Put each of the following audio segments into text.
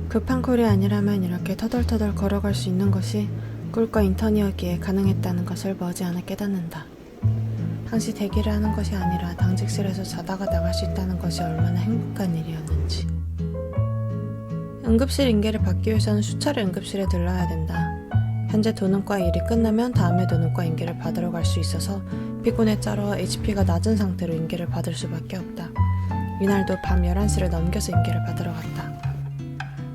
급한 콜이 아니라면 이렇게 터덜터덜 걸어갈 수 있는 것이 꿀과 인턴이었기에 가능했다는 것을 머지않아 깨닫는다. 당시 대기를 하는 것이 아니라 당직실에서 자다가 나갈 수 있다는 것이 얼마나 행복한 일이었는지. 응급실 인계를 받기 위해서는 수차례 응급실에 들러야 된다. 현재 도는과 일이 끝나면 다음에 도는과 인계를 받으러 갈 수 있어서 피곤에 쩔어 HP가 낮은 상태로 인계를 받을 수밖에 없다. 이날도 밤 11시를 넘겨서 인계를 받으러 갔다.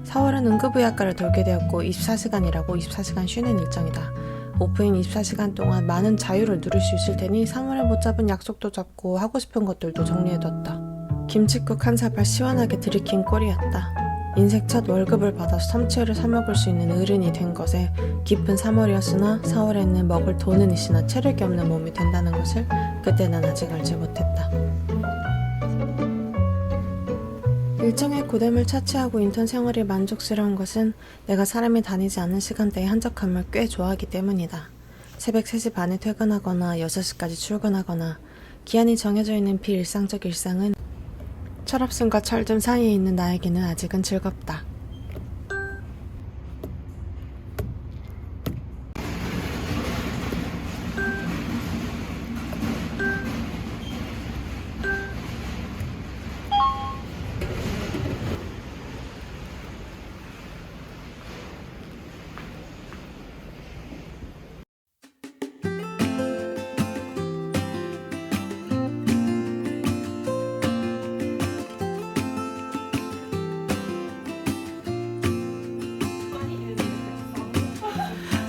4월은 응급의학과를 돌게 되었고 24시간이라고 24시간 쉬는 일정이다. 오프인 24시간 동안 많은 자유를 누릴 수 있을 테니 3월에 못 잡은 약속도 잡고 하고 싶은 것들도 정리해뒀다. 김칫국 한 사발 시원하게 들이킨 꼴이었다. 인생 첫 월급을 받아서 삼치회를 사먹을 수 있는 어른이 된 것에 기쁜 3월이었으나 4월에는 먹을 돈은 있으나 체력이 없는 몸이 된다는 것을 그때 난 아직 알지 못했다. 일정의 고됨을 차치하고 인턴 생활이 만족스러운 것은 내가 사람이 다니지 않는 시간대의 한적함을 꽤 좋아하기 때문이다. 새벽 3시 반에 퇴근하거나 6시까지 출근하거나 기한이 정해져 있는 비일상적 일상은 철없음과 철듦 사이에 있는 나에게는 아직은 즐겁다.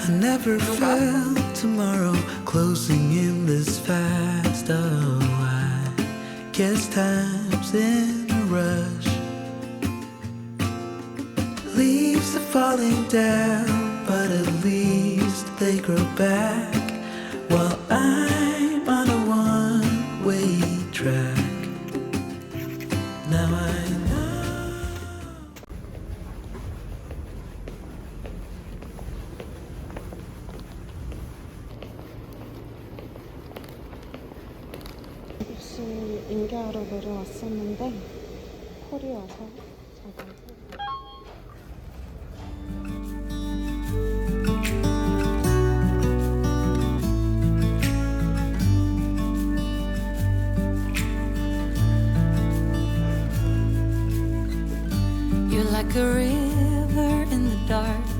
I never felt tomorrow closing in this fast. Oh, I guess time's in a rush. Leaves are falling down, but at least they grow back while I'm on a one-way track. Now I 응급실 인계하러 내려왔었는데 콜이 와서 잠깐. You're like a river in the dark.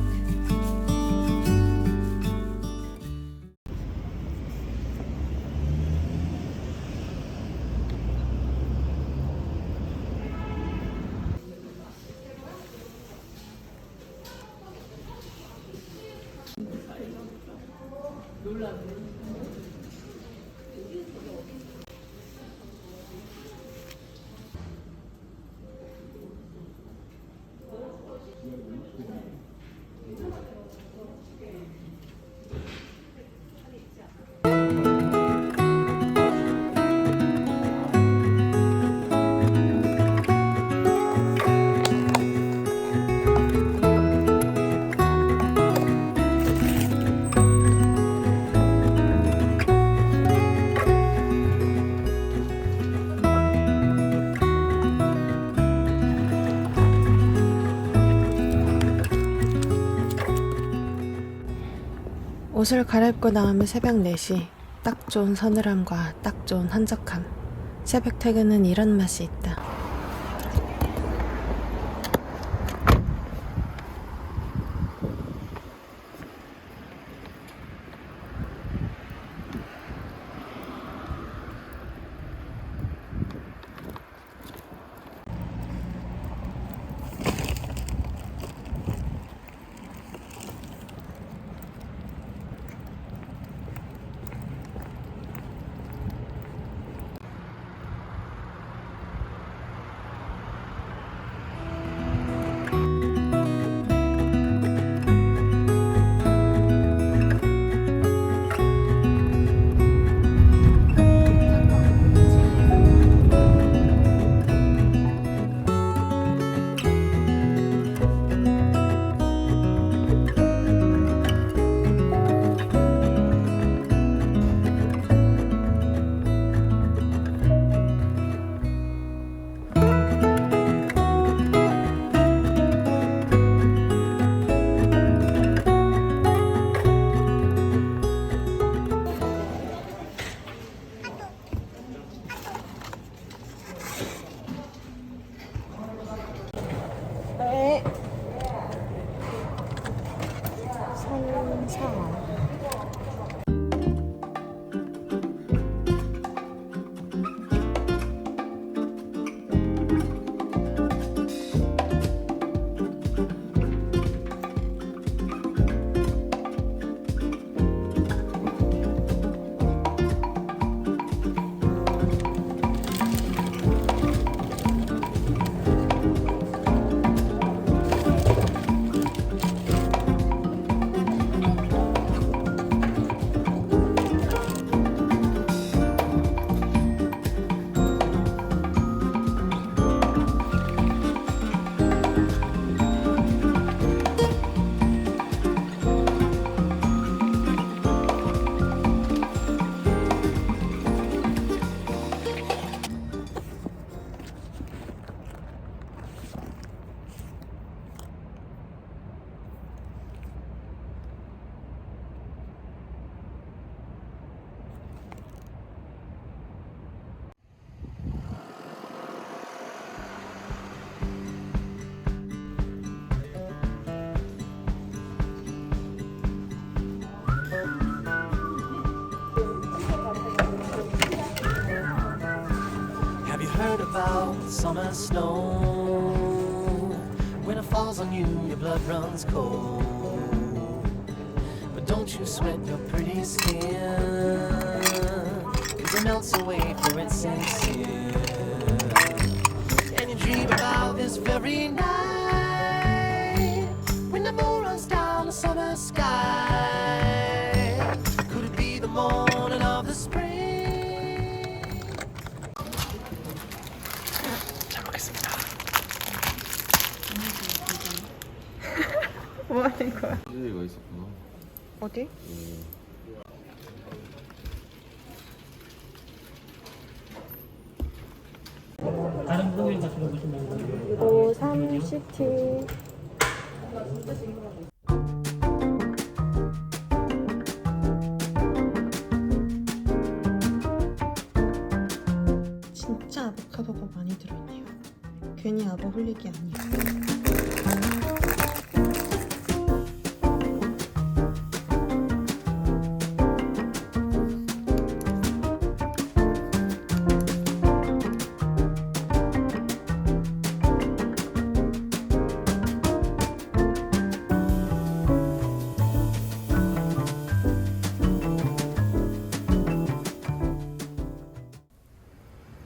옷을 갈아입고 나오면 새벽 4시. 딱 좋은 서늘함과 딱 좋은 한적함. 새벽 퇴근은 이런 맛이 있다. heard about summer snow. When it falls on you, your blood runs cold. But don't you sweat your pretty skin, 'cause it melts away for it sinks in. And you dream about this very night, when the moon runs down the summer sky. Could it be the morning of the spring? 잘 먹겠습니다. 뭐 하는 거야? 이가 있었구나. 어디? 다른 부동일 같은 거 보시면 고3 시티. 진짜 아보카도가 많이 들어있네요. 괜히 아보 흘리기 아니에요.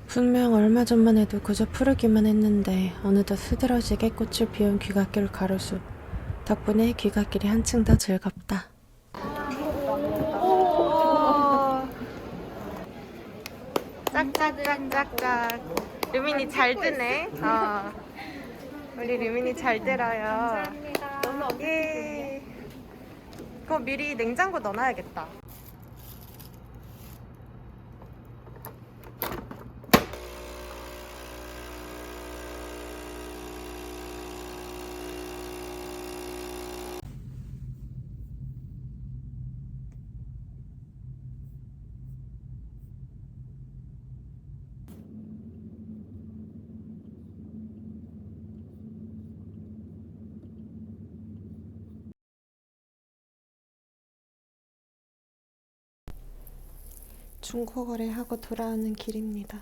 분명 얼마 전만 해도 그저 푸르기만 했는데 어느덧 흐드러지게 꽃을 피운 귀갓길 가로수 덕분에 귀갓길이 한층 더 즐겁다. 짝짝짝짝짝. 루민이 잘 뜨네. 우리 루민이 잘 들어요. 감사합니다. 예. 그거 미리 냉장고 넣어놔야겠다. 중고거래하고 돌아오는 길입니다.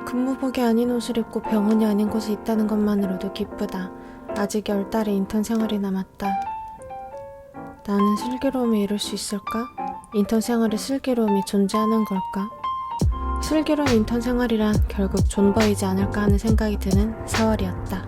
근무복이 아닌 옷을 입고 병원이 아닌 곳에 있다는 것만으로도 기쁘다. 아직 10달의 인턴 생활이 남았다. 나는 슬기로움에 이룰 수 있을까? 인턴 생활에 슬기로움이 존재하는 걸까? 슬기로운 인턴 생활이란 결국 존버이지 않을까 하는 생각이 드는 4월이었다.